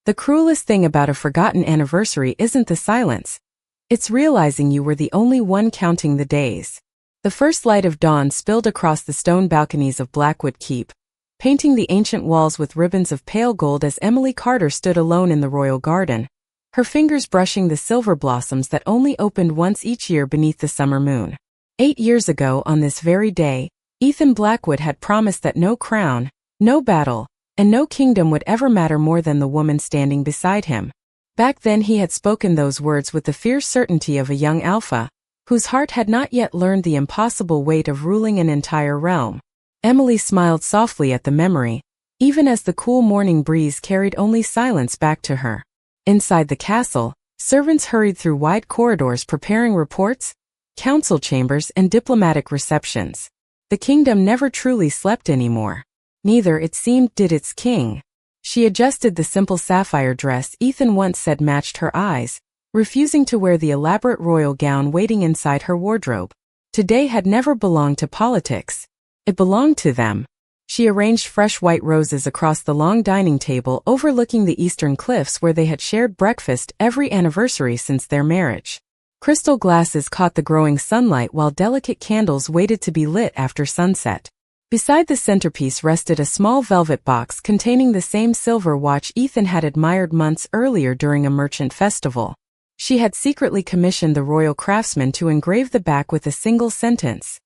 The cruelest thing about a forgotten anniversary isn't the silence. It's realizing you were the only one counting the days. The first light of dawn spilled across the stone balconies of Blackwood Keep, painting the ancient walls with ribbons of pale gold as Emily Carter stood alone in the royal garden, her fingers brushing the silver blossoms that only opened once each year beneath the summer moon. 8 years ago on this very day, Ethan Blackwood had promised that no crown, no battle, and no kingdom would ever matter more than the woman standing beside him. Back then he had spoken those words with the fierce certainty of a young alpha, whose heart had not yet learned the impossible weight of ruling an entire realm. Emily smiled softly at the memory, even as the cool morning breeze carried only silence back to her. Inside the castle, servants hurried through wide corridors preparing reports, council chambers, and diplomatic receptions. The kingdom never truly slept anymore. Neither, it seemed, did its king. She adjusted the simple sapphire dress Ethan once said matched her eyes, refusing to wear the elaborate royal gown waiting inside her wardrobe. Today had never belonged to politics. It belonged to them. She arranged fresh white roses across the long dining table overlooking the eastern cliffs where they had shared breakfast every anniversary since their marriage. Crystal glasses caught the growing sunlight while delicate candles waited to be lit after sunset. Beside the centerpiece rested a small velvet box containing the same silver watch Ethan had admired months earlier during a merchant festival. She had secretly commissioned the royal craftsman to engrave the back with a single sentence.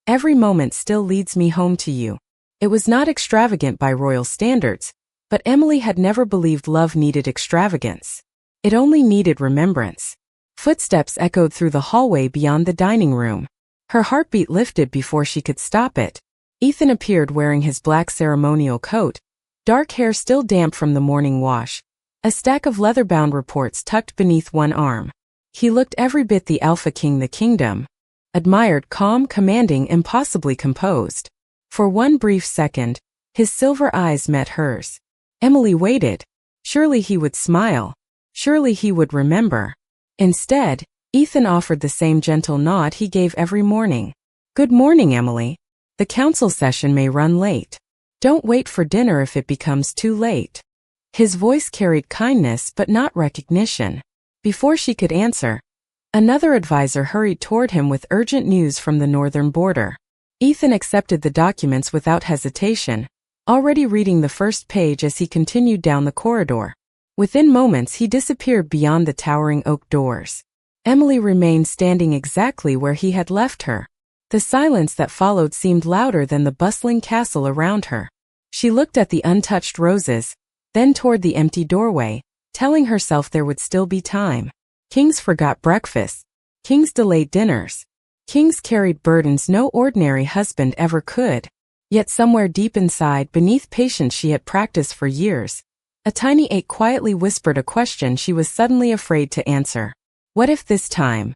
"Every moment still leads me home to you." It was not extravagant by royal standards, but Emily had never believed love needed extravagance. It only needed remembrance. Footsteps echoed through the hallway beyond the dining room. Her heartbeat lifted before she could stop it. Ethan appeared wearing his black ceremonial coat, dark hair still damp from the morning wash, a stack of leather-bound reports tucked beneath one arm. He looked every bit the alpha king the kingdom. Admired, calm, commanding, impossibly composed. For one brief second, his silver eyes met hers. Emily waited. Surely he would smile. Surely he would remember. Instead, Ethan offered the same gentle nod he gave every morning. "Good morning, Emily. The council session may run late. Don't wait for dinner if it becomes too late." His voice carried kindness but not recognition. Before she could answer, another advisor hurried toward him with urgent news from the northern border. Ethan accepted the documents without hesitation, already reading the first page as he continued down the corridor. Within moments he disappeared beyond the towering oak doors. Emily remained standing exactly where he had left her. The silence that followed seemed louder than the bustling castle around her. She looked at the untouched roses, then toward the empty doorway, telling herself there would still be time. Kings forgot breakfast. Kings delayed dinners. Kings carried burdens no ordinary husband ever could. Yet somewhere deep inside, beneath patience she had practiced for years, a tiny ache quietly whispered a question she was suddenly afraid to answer. What if this time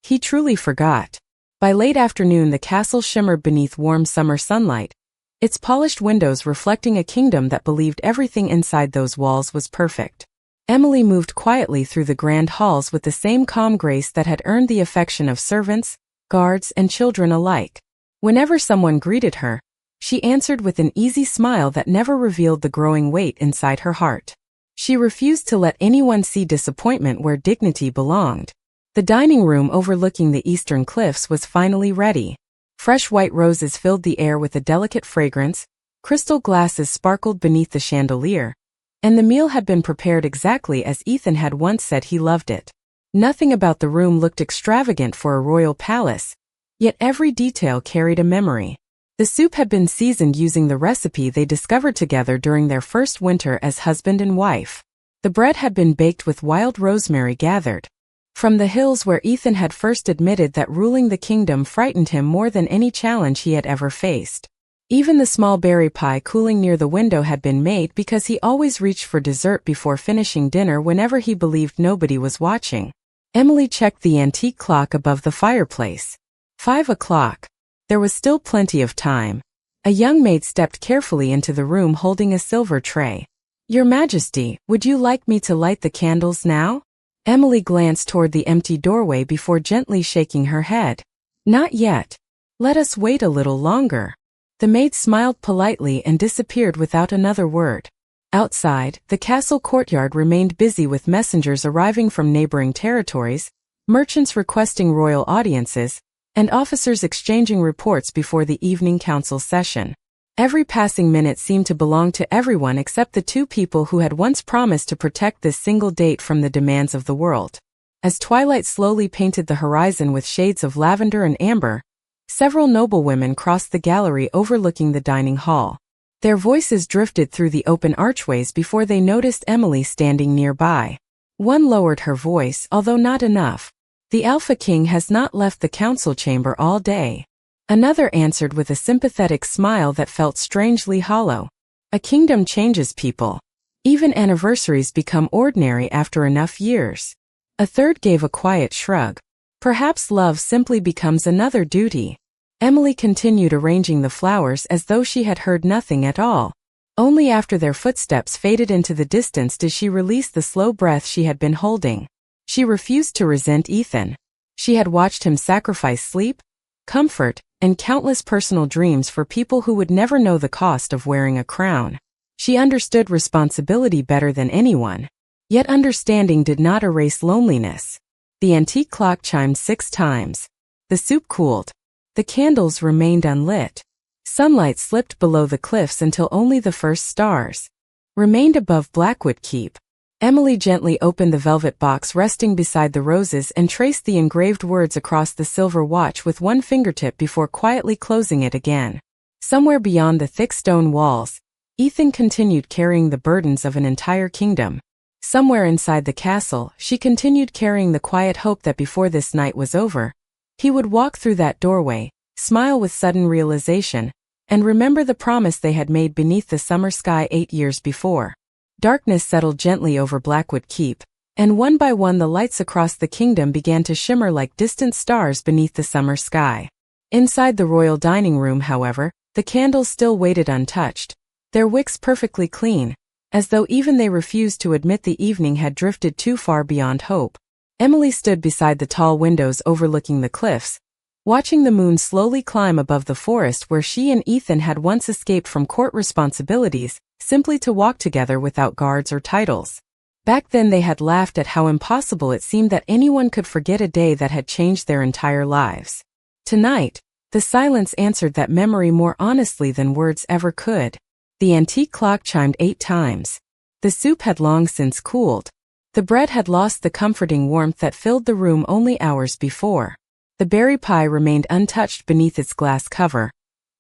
he truly forgot? By late afternoon the castle shimmered beneath warm summer sunlight, its polished windows reflecting a kingdom that believed everything inside those walls was perfect. Emily moved quietly through the grand halls with the same calm grace that had earned the affection of servants, guards, and children alike. Whenever someone greeted her, she answered with an easy smile that never revealed the growing weight inside her heart. She refused to let anyone see disappointment where dignity belonged. The dining room overlooking the eastern cliffs was finally ready. Fresh white roses filled the air with a delicate fragrance, crystal glasses sparkled beneath the chandelier, and the meal had been prepared exactly as Ethan had once said he loved it. Nothing about the room looked extravagant for a royal palace, yet every detail carried a memory. The soup had been seasoned using the recipe they discovered together during their first winter as husband and wife. The bread had been baked with wild rosemary gathered from the hills where Ethan had first admitted that ruling the kingdom frightened him more than any challenge he had ever faced. Even the small berry pie cooling near the window had been made because he always reached for dessert before finishing dinner whenever he believed nobody was watching. Emily checked the antique clock above the fireplace. 5 o'clock. There was still plenty of time. A young maid stepped carefully into the room holding a silver tray. "Your Majesty, would you like me to light the candles now?" Emily glanced toward the empty doorway before gently shaking her head. "Not yet. Let us wait a little longer." The maid smiled politely and disappeared without another word. Outside, the castle courtyard remained busy with messengers arriving from neighboring territories, merchants requesting royal audiences, and officers exchanging reports before the evening council session. Every passing minute seemed to belong to everyone except the two people who had once promised to protect this single date from the demands of the world. As twilight slowly painted the horizon with shades of lavender and amber, several noblewomen crossed the gallery overlooking the dining hall. Their voices drifted through the open archways before they noticed Emily standing nearby. One lowered her voice, although not enough. "The Alpha King has not left the council chamber all day." Another answered with a sympathetic smile that felt strangely hollow. "A kingdom changes people. Even anniversaries become ordinary after enough years." A third gave a quiet shrug. "Perhaps love simply becomes another duty." Emily continued arranging the flowers as though she had heard nothing at all. Only after their footsteps faded into the distance did she release the slow breath she had been holding. She refused to resent Ethan. She had watched him sacrifice sleep, comfort, and countless personal dreams for people who would never know the cost of wearing a crown. She understood responsibility better than anyone. Yet understanding did not erase loneliness. The antique clock chimed 6 times. The soup cooled. The candles remained unlit. Sunlight slipped below the cliffs until only the first stars remained above Blackwood Keep. Emily gently opened the velvet box resting beside the roses and traced the engraved words across the silver watch with one fingertip before quietly closing it again. Somewhere beyond the thick stone walls, Ethan continued carrying the burdens of an entire kingdom. Somewhere inside the castle, she continued carrying the quiet hope that before this night was over, he would walk through that doorway, smile with sudden realization, and remember the promise they had made beneath the summer sky 8 years before. Darkness settled gently over Blackwood Keep, and one by one the lights across the kingdom began to shimmer like distant stars beneath the summer sky. Inside the royal dining room, however, the candles still waited untouched, their wicks perfectly clean, as though even they refused to admit the evening had drifted too far beyond hope. Emily stood beside the tall windows overlooking the cliffs, watching the moon slowly climb above the forest where she and Ethan had once escaped from court responsibilities, simply to walk together without guards or titles. Back then they had laughed at how impossible it seemed that anyone could forget a day that had changed their entire lives. Tonight, the silence answered that memory more honestly than words ever could. The antique clock chimed 8 times. The soup had long since cooled. The bread had lost the comforting warmth that filled the room only hours before. The berry pie remained untouched beneath its glass cover,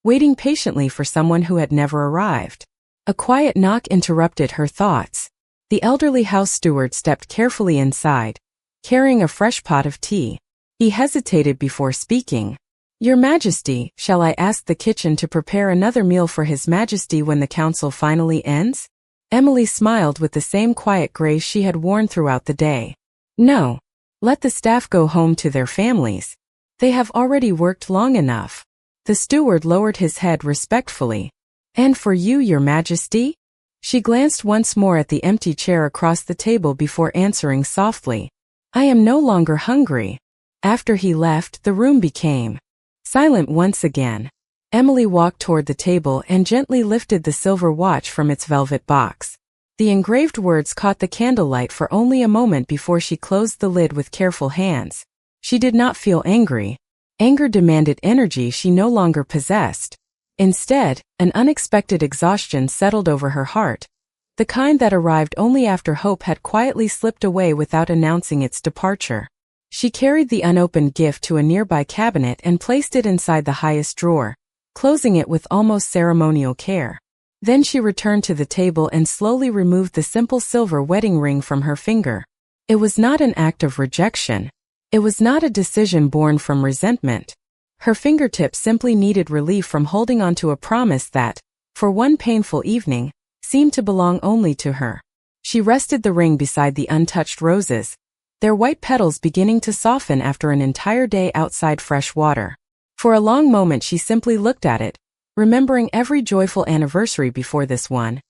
waiting patiently for someone who had never arrived. A quiet knock interrupted her thoughts. The elderly house steward stepped carefully inside, carrying a fresh pot of tea. He hesitated before speaking. "Your Majesty, shall I ask the kitchen to prepare another meal for His Majesty when the council finally ends?" Emily smiled with the same quiet grace she had worn throughout the day. "No. Let the staff go home to their families. They have already worked long enough." The steward lowered his head respectfully. "And for you, Your Majesty?" She glanced once more at the empty chair across the table before answering softly, "I am no longer hungry." After he left, the room became silent once again. Emily walked toward the table and gently lifted the silver watch from its velvet box. The engraved words caught the candlelight for only a moment before she closed the lid with careful hands. She did not feel angry. Anger demanded energy she no longer possessed. Instead, an unexpected exhaustion settled over her heart, the kind that arrived only after hope had quietly slipped away without announcing its departure. She carried the unopened gift to a nearby cabinet and placed it inside the highest drawer, closing it with almost ceremonial care. Then she returned to the table and slowly removed the simple silver wedding ring from her finger. It was not an act of rejection. It was not a decision born from resentment. Her fingertips simply needed relief from holding on to a promise that, for one painful evening, seemed to belong only to her. She rested the ring beside the untouched roses, their white petals beginning to soften after an entire day outside fresh water. For a long moment she simply looked at it, remembering every joyful anniversary before this one,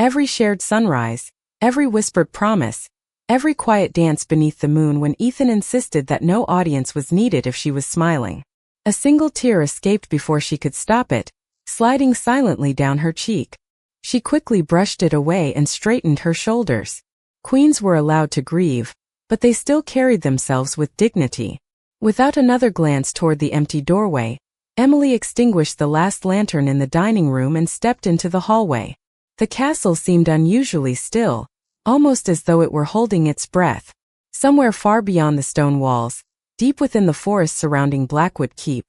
every shared sunrise, every whispered promise, every quiet dance beneath the moon when Ethan insisted that no audience was needed if she was smiling. A single tear escaped before she could stop it, sliding silently down her cheek. She quickly brushed it away and straightened her shoulders. Queens were allowed to grieve, but they still carried themselves with dignity. Without another glance toward the empty doorway, Emily extinguished the last lantern in the dining room and stepped into the hallway. The castle seemed unusually still, almost as though it were holding its breath. Somewhere far beyond the stone walls, deep within the forest surrounding Blackwood Keep,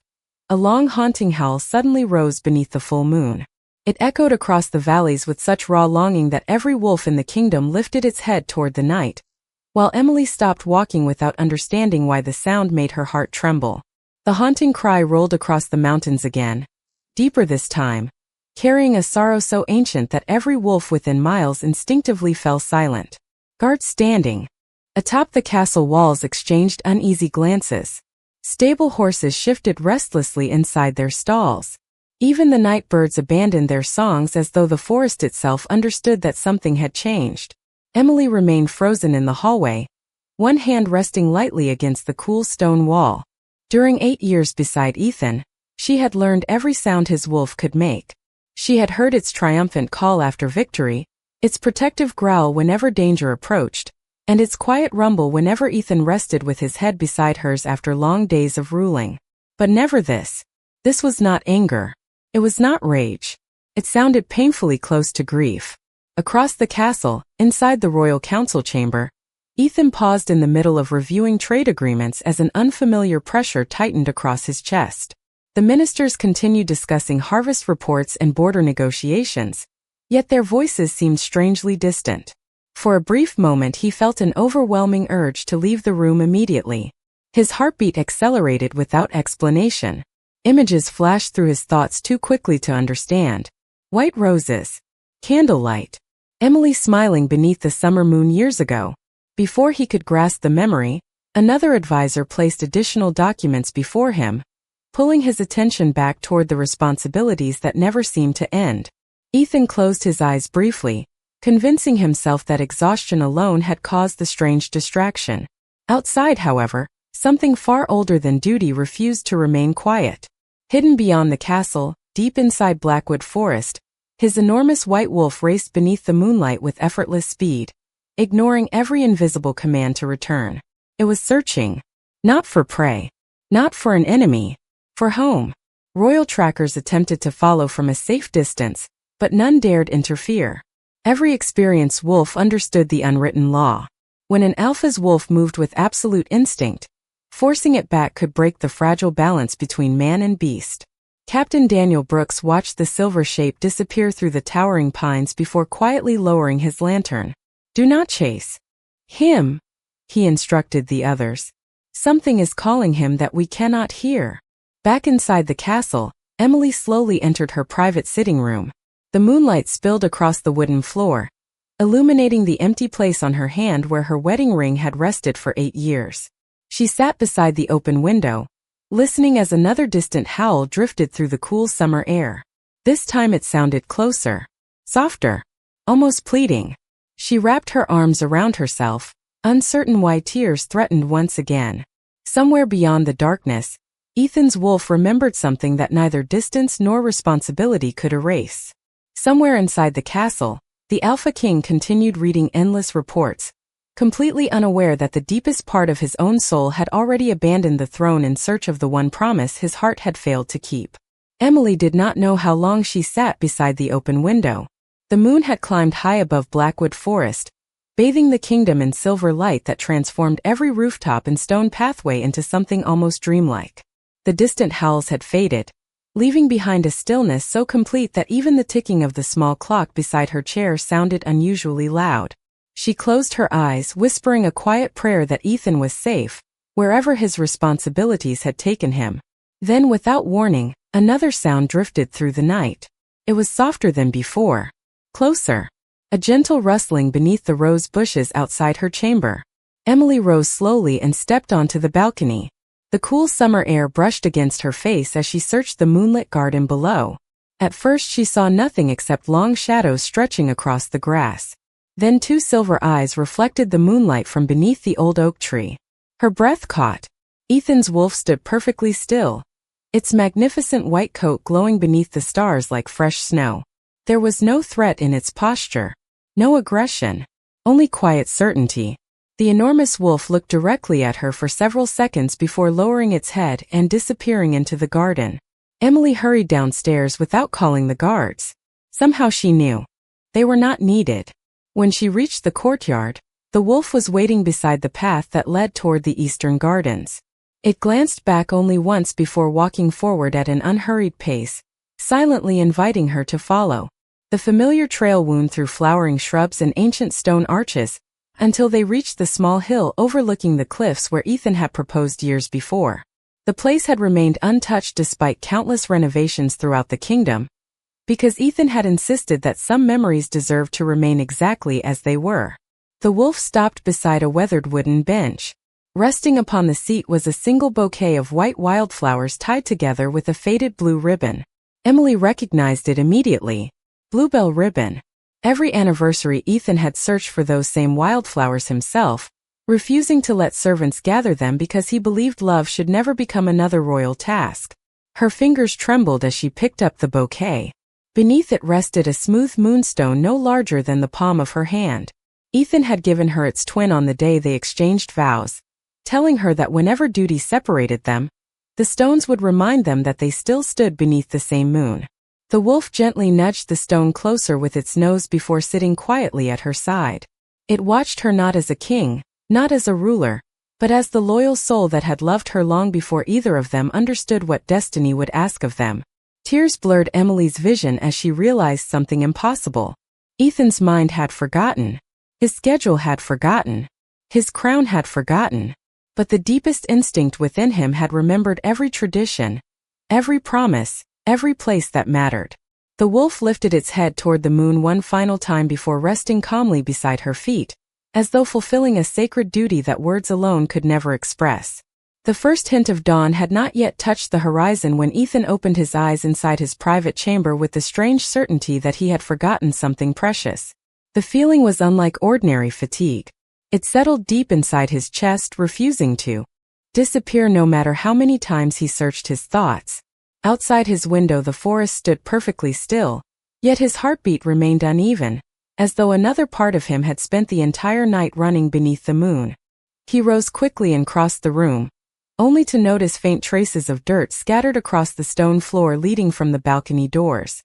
a long haunting howl suddenly rose beneath the full moon. It echoed across the valleys with such raw longing that every wolf in the kingdom lifted its head toward the night, while Emily stopped walking without understanding why the sound made her heart tremble. The haunting cry rolled across the mountains again, deeper this time, carrying a sorrow so ancient that every wolf within miles instinctively fell silent. Guards standing atop the castle walls exchanged uneasy glances. Stable horses shifted restlessly inside their stalls. Even the night birds abandoned their songs as though the forest itself understood that something had changed. Emily remained frozen in the hallway, one hand resting lightly against the cool stone wall. During 8 years beside Ethan, she had learned every sound his wolf could make. She had heard its triumphant call after victory, its protective growl whenever danger approached, and its quiet rumble whenever Ethan rested with his head beside hers after long days of ruling. But never this. This was not anger. It was not rage. It sounded painfully close to grief. Across the castle, inside the royal council chamber, Ethan paused in the middle of reviewing trade agreements as an unfamiliar pressure tightened across his chest. The ministers continued discussing harvest reports and border negotiations, yet their voices seemed strangely distant. For a brief moment he felt an overwhelming urge to leave the room immediately. His heartbeat accelerated without explanation. Images flashed through his thoughts too quickly to understand. White roses. Candlelight. Emily smiling beneath the summer moon years ago. Before he could grasp the memory, another advisor placed additional documents before him, pulling his attention back toward the responsibilities that never seemed to end. Ethan closed his eyes briefly, convincing himself that exhaustion alone had caused the strange distraction. Outside, however, something far older than duty refused to remain quiet. Hidden beyond the castle, deep inside Blackwood Forest, his enormous white wolf raced beneath the moonlight with effortless speed, ignoring every invisible command to return. It was searching. Not for prey. Not for an enemy. For home. Royal trackers attempted to follow from a safe distance, but none dared interfere. Every experienced wolf understood the unwritten law. When an alpha's wolf moved with absolute instinct, forcing it back could break the fragile balance between man and beast. Captain Daniel Brooks watched the silver shape disappear through the towering pines before quietly lowering his lantern. "Do not chase him," he instructed the others. "Something is calling him that we cannot hear." Back inside the castle, Emily slowly entered her private sitting room. The moonlight spilled across the wooden floor, illuminating the empty place on her hand where her wedding ring had rested for 8 years. She sat beside the open window, listening as another distant howl drifted through the cool summer air. This time it sounded closer, softer, almost pleading. She wrapped her arms around herself, uncertain why tears threatened once again. Somewhere beyond the darkness, Ethan's wolf remembered something that neither distance nor responsibility could erase. Somewhere inside the castle, the Alpha King continued reading endless reports, completely unaware that the deepest part of his own soul had already abandoned the throne in search of the one promise his heart had failed to keep. Emily did not know how long she sat beside the open window. The moon had climbed high above Blackwood Forest, bathing the kingdom in silver light that transformed every rooftop and stone pathway into something almost dreamlike. The distant howls had faded, leaving behind a stillness so complete that even the ticking of the small clock beside her chair sounded unusually loud. She closed her eyes, whispering a quiet prayer that Ethan was safe, wherever his responsibilities had taken him. Then, without warning, another sound drifted through the night. It was softer than before. Closer. A gentle rustling beneath the rose bushes outside her chamber. Emily rose slowly and stepped onto the balcony. The cool summer air brushed against her face as she searched the moonlit garden below. At first she saw nothing except long shadows stretching across the grass. Then 2 silver eyes reflected the moonlight from beneath the old oak tree. Her breath caught. Ethan's wolf stood perfectly still, its magnificent white coat glowing beneath the stars like fresh snow. There was no threat in its posture, no aggression, only quiet certainty. The enormous wolf looked directly at her for several seconds before lowering its head and disappearing into the garden. Emily hurried downstairs without calling the guards. Somehow she knew. They were not needed. When she reached the courtyard, the wolf was waiting beside the path that led toward the eastern gardens. It glanced back only once before walking forward at an unhurried pace, silently inviting her to follow. The familiar trail wound through flowering shrubs and ancient stone arches, until they reached the small hill overlooking the cliffs where Ethan had proposed years before. The place had remained untouched despite countless renovations throughout the kingdom, because Ethan had insisted that some memories deserved to remain exactly as they were. The wolf stopped beside a weathered wooden bench. Resting upon the seat was a single bouquet of white wildflowers tied together with a faded blue ribbon. Emily recognized it immediately. Bluebell ribbon. Every anniversary Ethan had searched for those same wildflowers himself, refusing to let servants gather them because he believed love should never become another royal task. Her fingers trembled as she picked up the bouquet. Beneath it rested a smooth moonstone no larger than the palm of her hand. Ethan had given her its twin on the day they exchanged vows, telling her that whenever duty separated them, the stones would remind them that they still stood beneath the same moon. The wolf gently nudged the stone closer with its nose before sitting quietly at her side. It watched her not as a king, not as a ruler, but as the loyal soul that had loved her long before either of them understood what destiny would ask of them. Tears blurred Emily's vision as she realized something impossible. Ethan's mind had forgotten. His schedule had forgotten. His crown had forgotten. But the deepest instinct within him had remembered every tradition, every promise, every place that mattered. The wolf lifted its head toward the moon one final time before resting calmly beside her feet, as though fulfilling a sacred duty that words alone could never express. The first hint of dawn had not yet touched the horizon when Ethan opened his eyes inside his private chamber with the strange certainty that he had forgotten something precious. The feeling was unlike ordinary fatigue. It settled deep inside his chest, refusing to disappear no matter how many times he searched his thoughts. Outside his window the forest stood perfectly still, yet his heartbeat remained uneven, as though another part of him had spent the entire night running beneath the moon. He rose quickly and crossed the room, only to notice faint traces of dirt scattered across the stone floor leading from the balcony doors.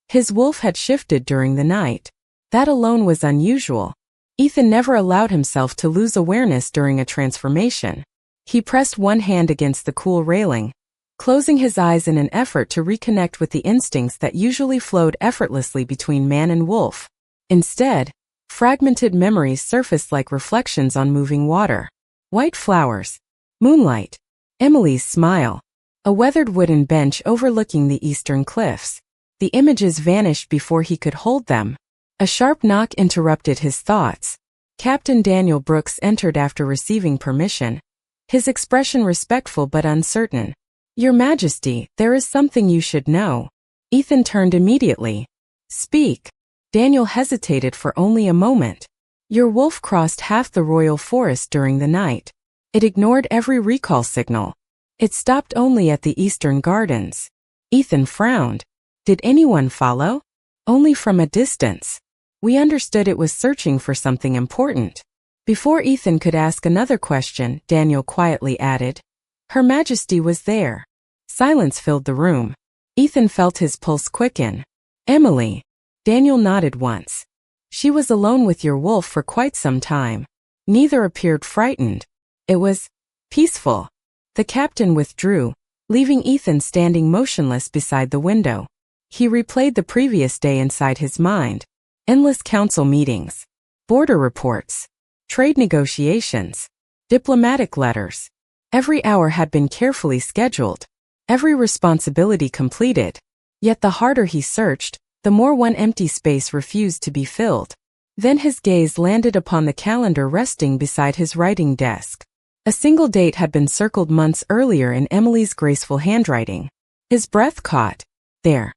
His wolf had shifted during the night. That alone was unusual. Ethan never allowed himself to lose awareness during a transformation. He pressed one hand against the cool railing, closing his eyes in an effort to reconnect with the instincts that usually flowed effortlessly between man and wolf. Instead, fragmented memories surfaced like reflections on moving water. White flowers, moonlight, Emily's smile, a weathered wooden bench overlooking the eastern cliffs. The images vanished before he could hold them. A sharp knock interrupted his thoughts. Captain Daniel Brooks entered after receiving permission, his expression respectful but uncertain. "Your Majesty, there is something you should know." Ethan turned immediately. "Speak." Daniel hesitated for only a moment. "Your wolf crossed half the royal forest during the night. It ignored every recall signal. It stopped only at the eastern gardens." Ethan frowned. "Did anyone follow?" "Only from a distance. We understood it was searching for something important." Before Ethan could ask another question, Daniel quietly added, "Her Majesty was there." Silence filled the room. Ethan felt his pulse quicken. "Emily." Daniel nodded once. "She was alone with your wolf for quite some time. Neither appeared frightened. It was peaceful." The captain withdrew, leaving Ethan standing motionless beside the window. He replayed the previous day inside his mind. Endless council meetings, border reports, trade negotiations, diplomatic letters. Every hour had been carefully scheduled, every responsibility completed. Yet the harder he searched, the more one empty space refused to be filled. Then his gaze landed upon the calendar resting beside his writing desk. A single date had been circled months earlier in Emily's graceful handwriting. His breath caught. There.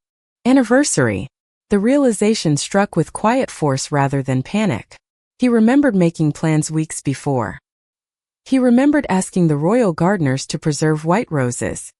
Anniversary. The realization struck with quiet force rather than panic. He remembered making plans weeks before. He remembered asking the royal gardeners to preserve white roses.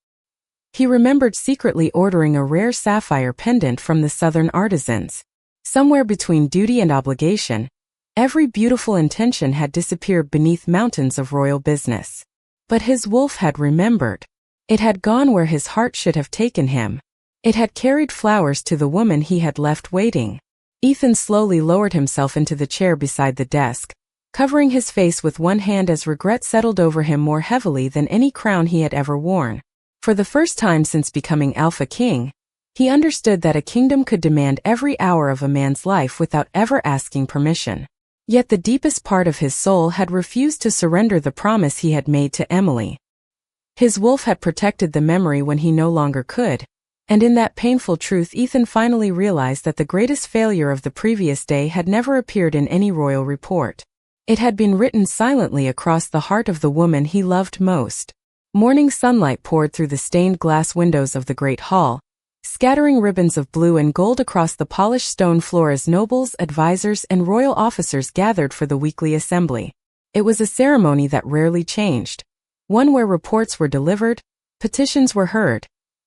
He remembered secretly ordering a rare sapphire pendant from the southern artisans. Somewhere between duty and obligation, every beautiful intention had disappeared beneath mountains of royal business. But his wolf had remembered. It had gone where his heart should have taken him. It had carried flowers to the woman he had left waiting. Ethan slowly lowered himself into the chair beside the desk, covering his face with one hand as regret settled over him more heavily than any crown he had ever worn. For the first time since becoming Alpha King, he understood that a kingdom could demand every hour of a man's life without ever asking permission. Yet the deepest part of his soul had refused to surrender the promise he had made to Emily. His wolf had protected the memory when he no longer could, and in that painful truth Ethan finally realized that the greatest failure of the previous day had never appeared in any royal report. It had been written silently across the heart of the woman he loved most. Morning sunlight poured through the stained glass windows of the great hall, scattering ribbons of blue and gold across the polished stone floor as nobles, advisors, and royal officers gathered for the weekly assembly. It was a ceremony that rarely changed, one where reports were delivered, petitions were heard,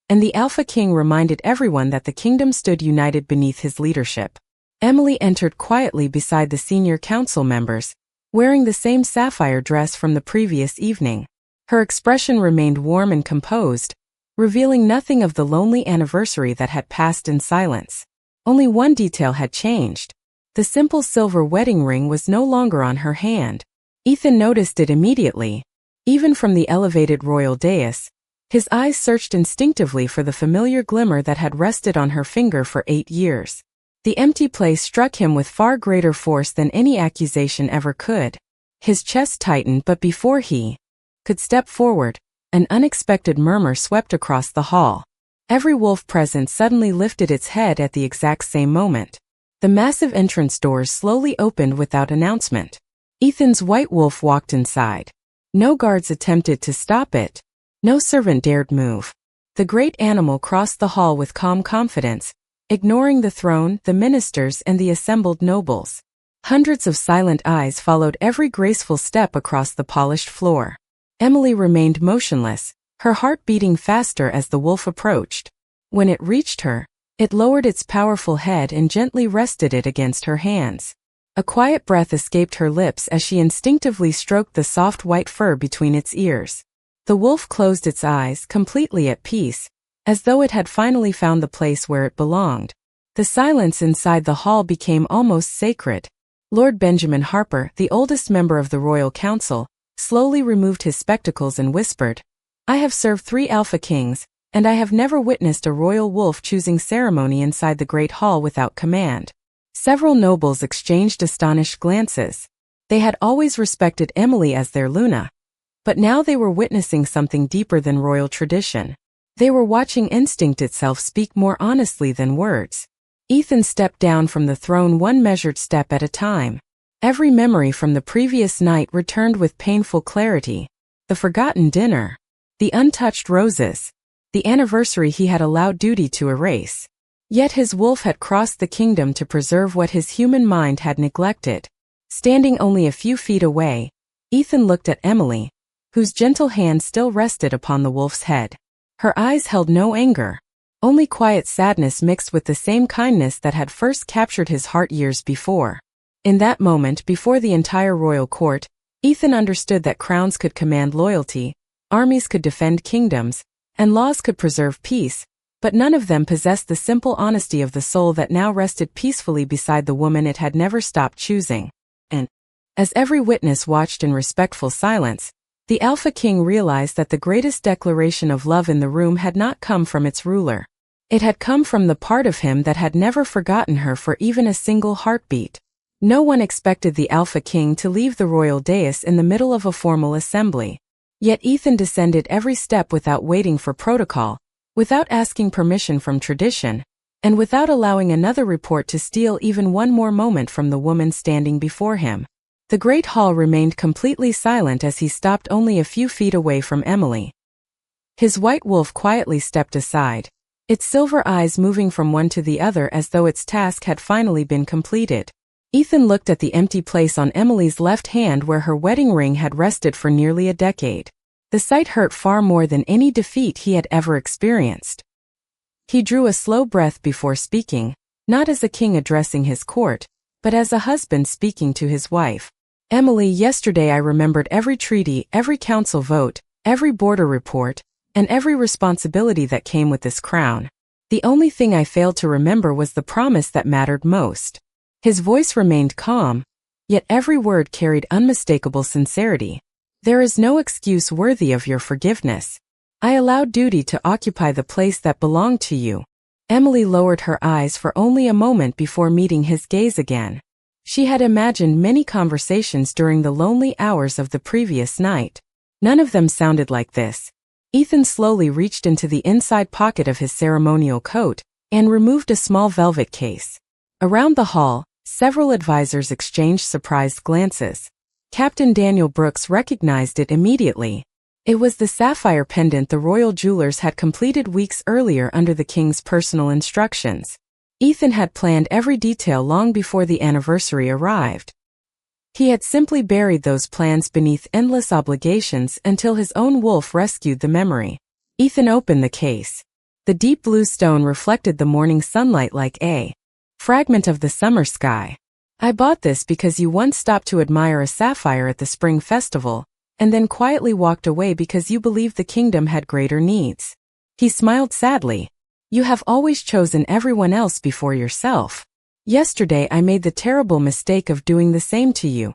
and the Alpha King reminded everyone that the kingdom stood united beneath his leadership. Emily entered quietly beside the senior council members, wearing the same sapphire dress from the previous evening. Her expression remained warm and composed, revealing nothing of the lonely anniversary that had passed in silence. Only one detail had changed. The simple silver wedding ring was no longer on her hand. Ethan noticed it immediately. Even from the elevated royal dais, his eyes searched instinctively for the familiar glimmer that had rested on her finger for 8 years. The empty place struck him with far greater force than any accusation ever could. His chest tightened, but before he could step forward, an unexpected murmur swept across the hall. Every wolf present suddenly lifted its head at the exact same moment. The massive entrance doors slowly opened without announcement. Ethan's white wolf walked inside. No guards attempted to stop it. No servant dared move. The great animal crossed the hall with calm confidence, ignoring the throne, the ministers, and the assembled nobles. Hundreds of silent eyes followed every graceful step across the polished floor. Emily remained motionless, her heart beating faster as the wolf approached. When it reached her, it lowered its powerful head and gently rested it against her hands. A quiet breath escaped her lips as she instinctively stroked the soft white fur between its ears. The wolf closed its eyes, completely at peace, as though it had finally found the place where it belonged. The silence inside the hall became almost sacred. Lord Benjamin Harper, the oldest member of the Royal Council, slowly removed his spectacles and whispered, "I have served 3 Alpha Kings, and I have never witnessed a royal wolf choosing ceremony inside the great hall without command." Several nobles exchanged astonished glances. They had always respected Emily as their Luna, but now they were witnessing something deeper than royal tradition. They were watching instinct itself speak more honestly than words. Ethan stepped down from the throne one measured step at a time. Every memory from the previous night returned with painful clarity. The forgotten dinner, the untouched roses, the anniversary he had allowed duty to erase. Yet his wolf had crossed the kingdom to preserve what his human mind had neglected. Standing only a few feet away, Ethan looked at Emily, whose gentle hand still rested upon the wolf's head. Her eyes held no anger, only quiet sadness mixed with the same kindness that had first captured his heart years before. In that moment, before the entire royal court, Ethan understood that crowns could command loyalty, armies could defend kingdoms, and laws could preserve peace, but none of them possessed the simple honesty of the soul that now rested peacefully beside the woman it had never stopped choosing. And, as every witness watched in respectful silence, the Alpha King realized that the greatest declaration of love in the room had not come from its ruler. It had come from the part of him that had never forgotten her for even a single heartbeat. No one expected the Alpha King to leave the royal dais in the middle of a formal assembly. Yet Ethan descended every step without waiting for protocol, without asking permission from tradition, and without allowing another report to steal even one more moment from the woman standing before him. The great hall remained completely silent as he stopped only a few feet away from Emily. His white wolf quietly stepped aside, its silver eyes moving from one to the other as though its task had finally been completed. Ethan looked at the empty place on Emily's left hand where her wedding ring had rested for nearly a decade. The sight hurt far more than any defeat he had ever experienced. He drew a slow breath before speaking, not as a king addressing his court, but as a husband speaking to his wife. Emily, yesterday I remembered every treaty, every council vote, every border report, and every responsibility that came with this crown. The only thing I failed to remember was the promise that mattered most. His voice remained calm, yet every word carried unmistakable sincerity. There is no excuse worthy of your forgiveness. I allowed duty to occupy the place that belonged to you. Emily lowered her eyes for only a moment before meeting his gaze again. She had imagined many conversations during the lonely hours of the previous night. None of them sounded like this. Ethan slowly reached into the inside pocket of his ceremonial coat and removed a small velvet case. Around the hall, several advisors exchanged surprised glances. Captain Daniel Brooks recognized it immediately. It was the sapphire pendant the royal jewelers had completed weeks earlier under the king's personal instructions. Ethan had planned every detail long before the anniversary arrived. He had simply buried those plans beneath endless obligations until his own wolf rescued the memory. Ethan opened the case. The deep blue stone reflected the morning sunlight like a fragment of the summer sky. I bought this because you once stopped to admire a sapphire at the spring festival, and then quietly walked away because you believed the kingdom had greater needs. He smiled sadly. You have always chosen everyone else before yourself. Yesterday I made the terrible mistake of doing the same to you.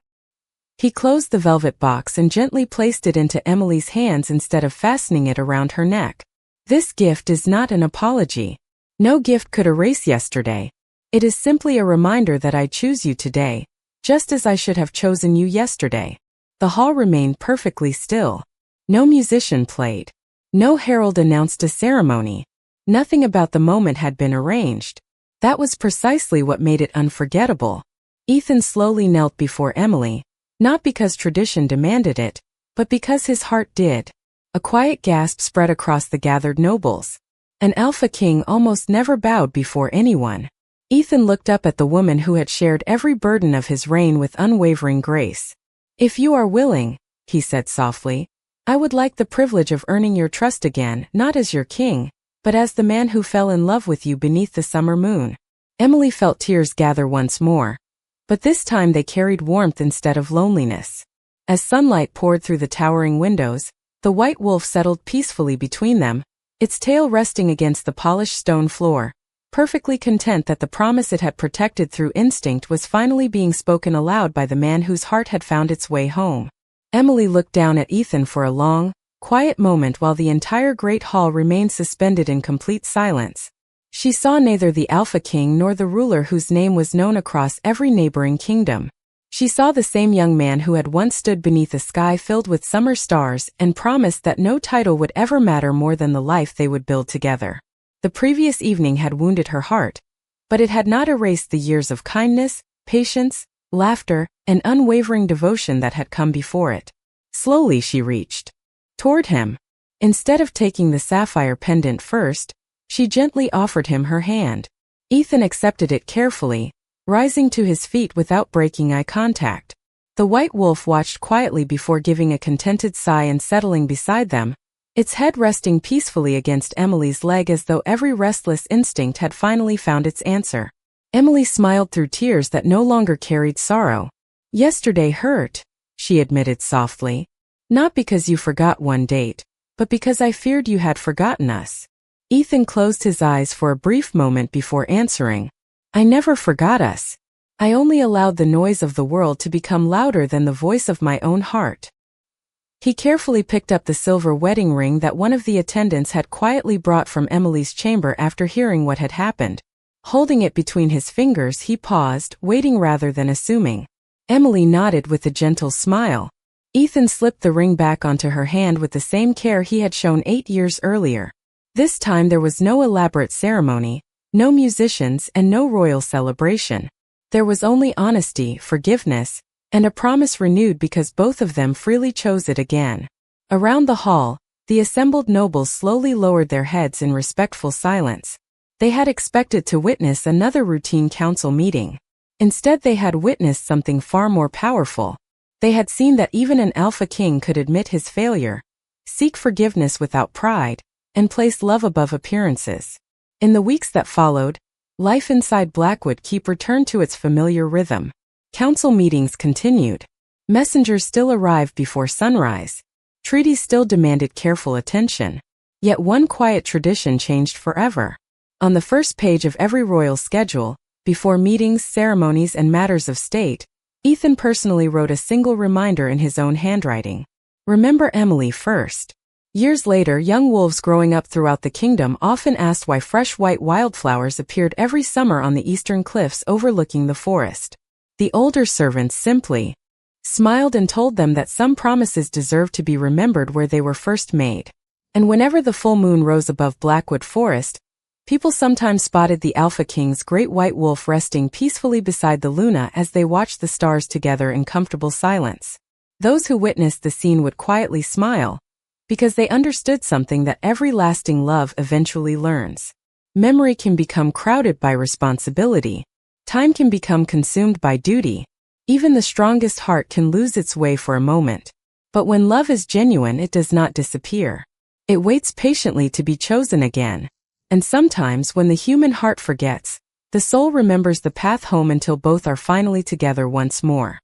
He closed the velvet box and gently placed it into Emily's hands instead of fastening it around her neck. This gift is not an apology. No gift could erase yesterday. It is simply a reminder that I choose you today, just as I should have chosen you yesterday. The hall remained perfectly still. No musician played. No herald announced a ceremony. Nothing about the moment had been arranged. That was precisely what made it unforgettable. Ethan slowly knelt before Emily, not because tradition demanded it, but because his heart did. A quiet gasp spread across the gathered nobles. An alpha king almost never bowed before anyone. Ethan looked up at the woman who had shared every burden of his reign with unwavering grace. If you are willing, he said softly, I would like the privilege of earning your trust again, not as your king, but as the man who fell in love with you beneath the summer moon. Emily felt tears gather once more, but this time they carried warmth instead of loneliness. As sunlight poured through the towering windows, the white wolf settled peacefully between them, its tail resting against the polished stone floor, perfectly content that the promise it had protected through instinct was finally being spoken aloud by the man whose heart had found its way home. Emily looked down at Ethan for a long, quiet moment while the entire great hall remained suspended in complete silence. She saw neither the Alpha King nor the ruler whose name was known across every neighboring kingdom. She saw the same young man who had once stood beneath a sky filled with summer stars and promised that no title would ever matter more than the life they would build together. The previous evening had wounded her heart, but it had not erased the years of kindness, patience, laughter, and unwavering devotion that had come before it. Slowly she reached toward him. Instead of taking the sapphire pendant first, she gently offered him her hand. Ethan accepted it carefully, rising to his feet without breaking eye contact. The white wolf watched quietly before giving a contented sigh and settling beside them, its head resting peacefully against Emily's leg as though every restless instinct had finally found its answer. Emily smiled through tears that no longer carried sorrow. Yesterday hurt, she admitted softly. Not because you forgot one date, but because I feared you had forgotten us. Ethan closed his eyes for a brief moment before answering. I never forgot us. I only allowed the noise of the world to become louder than the voice of my own heart. He carefully picked up the silver wedding ring that one of the attendants had quietly brought from Emily's chamber after hearing what had happened. Holding it between his fingers, he paused, waiting rather than assuming. Emily nodded with a gentle smile. Ethan slipped the ring back onto her hand with the same care he had shown 8 years earlier. This time there was no elaborate ceremony, no musicians, and no royal celebration. There was only honesty, forgiveness, and a promise renewed because both of them freely chose it again. Around the hall, the assembled nobles slowly lowered their heads in respectful silence. They had expected to witness another routine council meeting. Instead they had witnessed something far more powerful. They had seen that even an alpha king could admit his failure, seek forgiveness without pride, and place love above appearances. In the weeks that followed, life inside Blackwood Keep returned to its familiar rhythm. Council meetings continued. Messengers still arrived before sunrise. Treaties still demanded careful attention. Yet one quiet tradition changed forever. On the first page of every royal schedule, before meetings, ceremonies, and matters of state, Ethan personally wrote a single reminder in his own handwriting. Remember Emily first. Years later, young wolves growing up throughout the kingdom often asked why fresh white wildflowers appeared every summer on the eastern cliffs overlooking the forest. The older servants simply smiled and told them that some promises deserved to be remembered where they were first made. And whenever the full moon rose above Blackwood Forest, people sometimes spotted the Alpha King's great white wolf resting peacefully beside the Luna as they watched the stars together in comfortable silence. Those who witnessed the scene would quietly smile, because they understood something that every lasting love eventually learns. Memory can become crowded by responsibility. Time can become consumed by duty. Even the strongest heart can lose its way for a moment. But when love is genuine, it does not disappear. It waits patiently to be chosen again. And sometimes, when the human heart forgets, the soul remembers the path home until both are finally together once more.